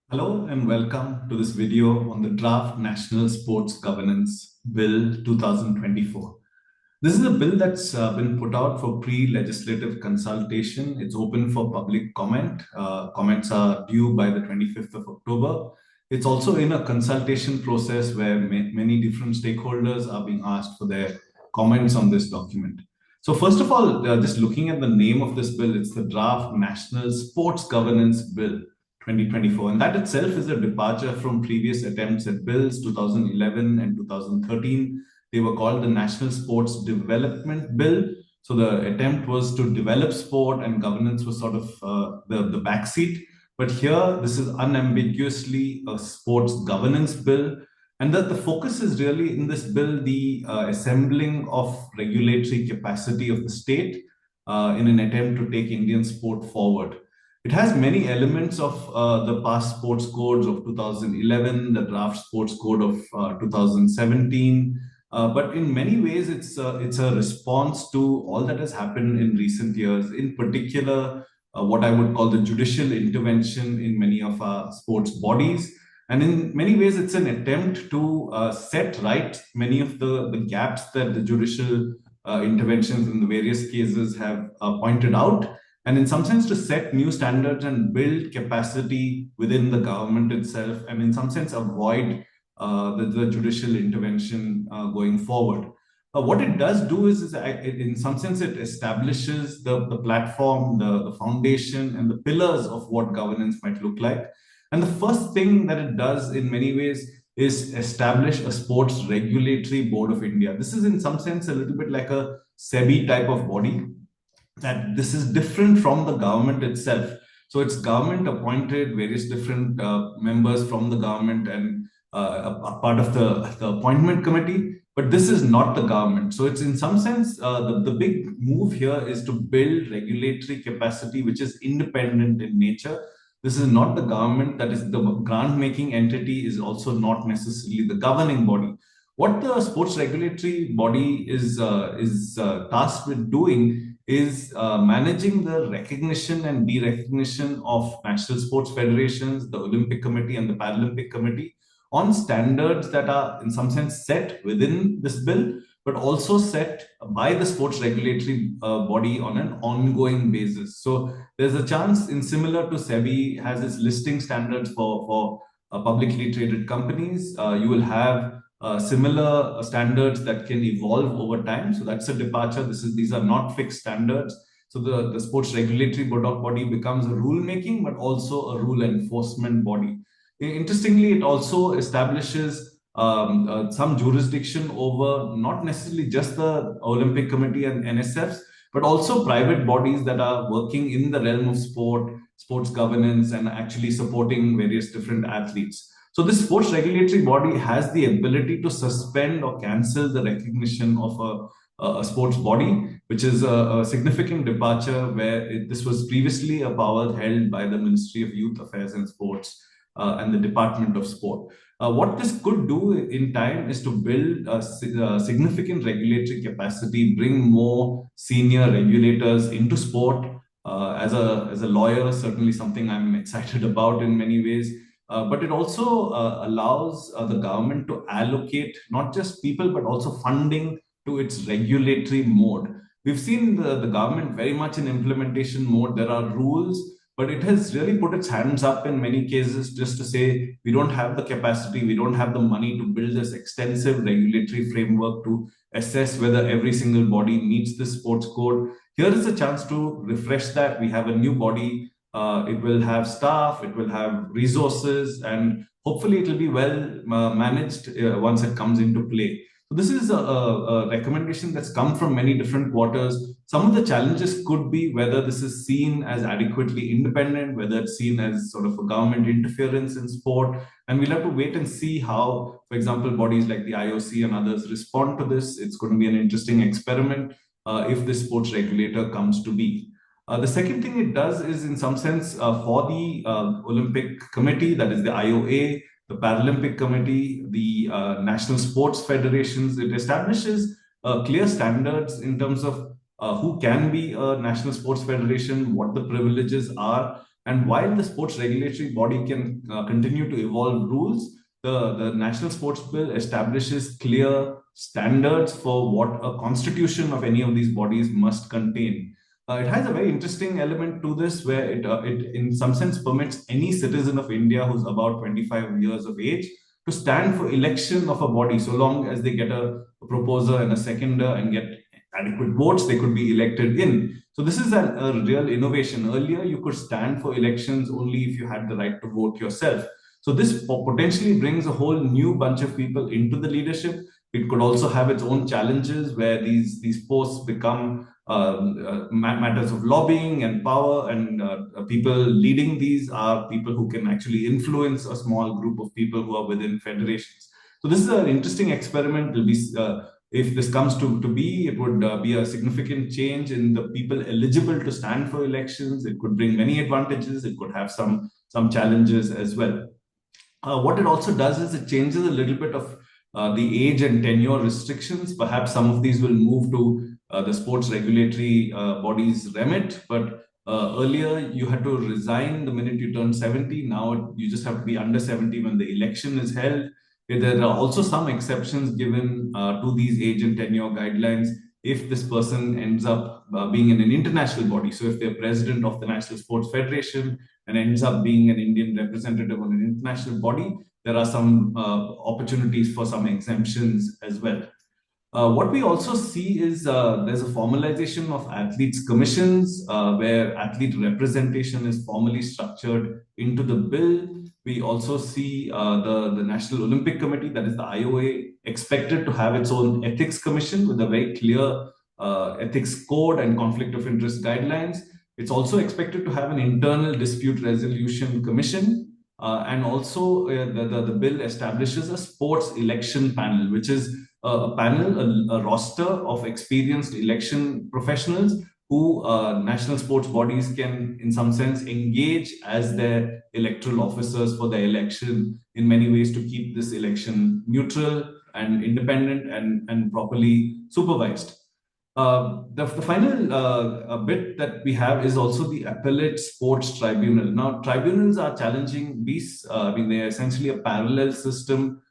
Hello and welcome to this video on the Draft National Sports Governance Bill 2024. This is a bill that's been put out for pre-legislative consultation. It's open for public comment. Comments are due by the 25th of October. It's also in a consultation process where many different stakeholders are being asked for their comments on this document. So first of all, just looking at the name of this bill, it's the Draft National Sports Governance Bill 2024. And that itself is a departure from previous attempts at bills 2011 and 2013. They were called the National Sports Development Bill. So the attempt was to develop sport and governance was sort of the backseat. But here, this is unambiguously a sports governance bill. And that the focus is really in this bill, the assembling of regulatory capacity of the state in an attempt to take Indian sport forward. It has many elements of the past sports codes of 2011, the draft sports code of 2017. But in many ways, it's a response to all that has happened in recent years, in particular, what I would call the judicial intervention in many of our sports bodies. And in many ways, it's an attempt to set right many of the gaps that the judicial interventions in the various cases have pointed out. And in some sense, to set new standards and build capacity within the government itself, and in some sense, avoid the judicial intervention going forward. What it does do is in some sense, it establishes the platform, the foundation, and the pillars of what governance might look like. And the first thing that it does in many ways is establish a sports regulatory board of India. This is in some sense a little bit like a SEBI type of body, that this is different from the government itself. So it's government appointed, various different members from the government and a part of the appointment committee, but this is not the government. So it's in some sense, the big move here is to build regulatory capacity, which is independent in nature. This is not the government, that is the grant-making entity is also not necessarily the governing body. What the sports regulatory body is tasked with doing is managing the recognition and de-recognition of national sports federations, the Olympic Committee and the Paralympic Committee on standards that are in some sense set within this bill, but also set by the sports regulatory body on an ongoing basis. So there's a chance, in similar to SEBI has its listing standards for publicly traded companies, you will have similar standards that can evolve over time. So that's a departure. These are not fixed standards. So the sports regulatory body becomes a rule making, but also a rule enforcement body. Interestingly, it also establishes some jurisdiction over not necessarily just the Olympic Committee and NSFs, but also private bodies that are working in the realm of sports governance, and actually supporting various different athletes. So this sports regulatory body has the ability to suspend or cancel the recognition of a sports body, which is a significant departure where this was previously a power held by the Ministry of Youth Affairs and Sports and the Department of Sport. What this could do in time is to build a significant regulatory capacity, bring more senior regulators into sport. As a lawyer, certainly something I'm excited about in many ways. But it also allows the government to allocate not just people, but also funding to its regulatory mode. We've seen the government very much in implementation mode. There are rules, but it has really put its hands up in many cases just to say, we don't have the capacity, we don't have the money to build this extensive regulatory framework to assess whether every single body meets the sports code. Here is a chance to refresh that. We have a new body. It will have staff, it will have resources, and hopefully it will be well managed once it comes into play. So this is a recommendation that's come from many different quarters. Some of the challenges could be whether this is seen as adequately independent, whether it's seen as sort of a government interference in sport. And we'll have to wait and see how, for example, bodies like the IOC and others respond to this. It's going to be an interesting experiment if this sports regulator comes to be. The second thing it does is, in some sense, for the Olympic Committee, that is the IOA, the Paralympic Committee, the National Sports Federations, it establishes clear standards in terms of who can be a national sports federation, what the privileges are, And while the sports regulatory body can continue to evolve rules, the National Sports Bill establishes clear standards for what a constitution of any of these bodies must contain. It has a very interesting element to this, where it, in some sense, permits any citizen of India who's about 25 years of age to stand for election of a body, so long as they get a proposer and a seconder and get adequate votes, they could be elected in. So this is a real innovation. Earlier, you could stand for elections only if you had the right to vote yourself. So this potentially brings a whole new bunch of people into the leadership. It could also have its own challenges, where these posts become matters of lobbying and power, and people leading these are people who can actually influence a small group of people who are within federations. So this is an interesting experiment. It'll be if this comes to be, it would be a significant change in the people eligible to stand for elections. It could bring many advantages. It could have some challenges as well. What it also does is it changes a little bit of the age and tenure restrictions. Perhaps some of these will move to the sports regulatory body's remit, but earlier you had to resign the minute you turned 70. Now you just have to be under 70 when the election is held. There are also some exceptions given to these age and tenure guidelines if this person ends up being in an international body. So if they're president of the National Sports Federation and ends up being an Indian representative on an international body, there are some opportunities for some exemptions as well. What we also see is there's a formalization of athletes' commissions, where athlete representation is formally structured into the bill. We also see the National Olympic Committee, that is the IOA, expected to have its own ethics commission with a very clear ethics code and conflict of interest guidelines. It's also expected to have an internal dispute resolution commission. And also, the bill establishes a sports election panel, which is a panel, a roster of experienced election professionals who national sports bodies can, in some sense, engage as their electoral officers for the election in many ways to keep this election neutral and independent and properly supervised. The final bit that we have is also the appellate sports tribunal. Now, tribunals are challenging beasts. I mean, they are essentially a parallel system.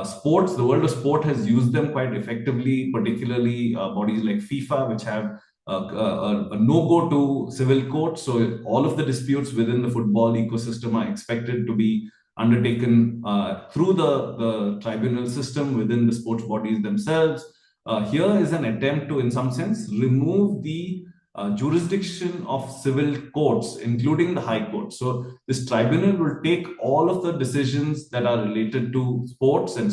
Sports, the world of sport has used them quite effectively, particularly bodies like FIFA, which have a no-go to civil court. So all of the disputes within the football ecosystem are expected to be undertaken through the tribunal system within the sports bodies themselves. Here is an attempt to, in some sense, remove the jurisdiction of civil courts, including the High Court. So this tribunal will take all of the decisions that are related to sports and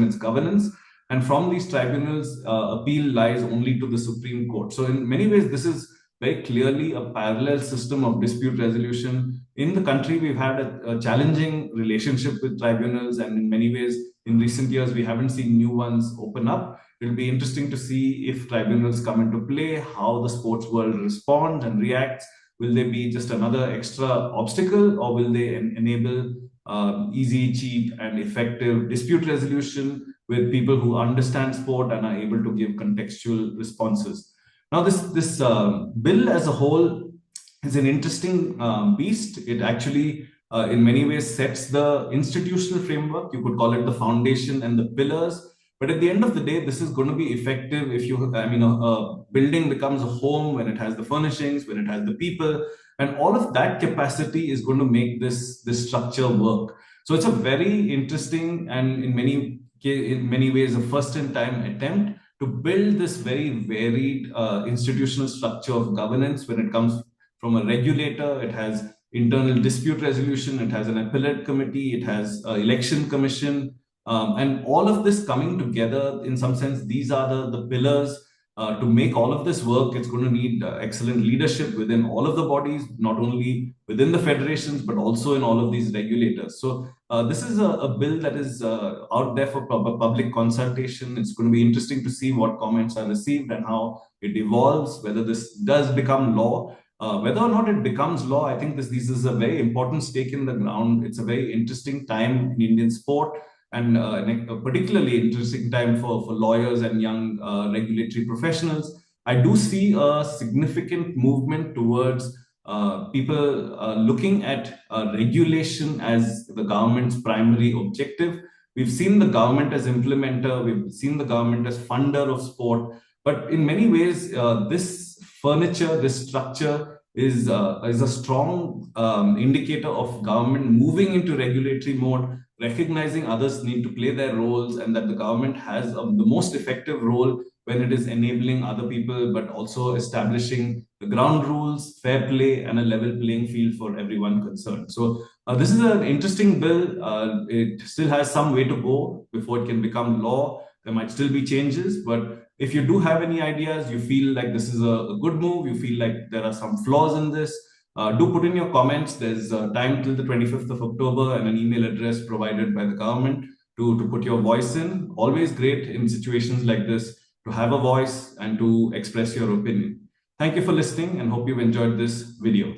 its governance. And from these tribunals, appeal lies only to the Supreme Court. So in many ways, this is very clearly a parallel system of dispute resolution. In the country, we've had a challenging relationship with tribunals, and in many ways, in recent years, we haven't seen new ones open up. It'll be interesting to see if tribunals come into play, how the sports world responds and reacts. Will they be just another extra obstacle, or will they enable easy, cheap, and effective dispute resolution with people who understand sport and are able to give contextual responses? Now, this bill as a whole is an interesting beast. It actually, in many ways, sets the institutional framework. You could call it the foundation and the pillars. But at the end of the day, this is going to be effective if you, I mean, a building becomes a home when it has the furnishings, when it has the people, and all of that capacity is going to make this structure work. So it's a very interesting and in many ways a first in time attempt to build this very varied institutional structure of governance. When it comes from a regulator, it has internal dispute resolution, it has an appellate committee, it has election commission. And all of this coming together, in some sense, these are the pillars to make all of this work. It's going to need excellent leadership within all of the bodies, not only within the federations, but also in all of these regulators. So this is a bill that is out there for public consultation. It's going to be interesting to see what comments are received and how it evolves, whether this does become law. Whether or not it becomes law, I think this is a very important stake in the ground. It's a very interesting time in Indian sport, and a particularly interesting time for lawyers and young regulatory professionals. I do see a significant movement towards people looking at regulation as the government's primary objective. We've seen the government as implementer, we've seen the government as funder of sport, but in many ways, this furniture, this structure is a strong indicator of government moving into regulatory mode, recognizing others need to play their roles, and that the government has the most effective role when it is enabling other people, but also establishing the ground rules, fair play, and a level playing field for everyone concerned. So this is an interesting bill. It still has some way to go before it can become law. There might still be changes, but if you do have any ideas, you feel like this is a good move, you feel like there are some flaws in this, do put in your comments. There's time till the 25th of October and an email address provided by the government to put your voice in. Always great in situations like this to have a voice and to express your opinion. Thank you for listening and hope you've enjoyed this video.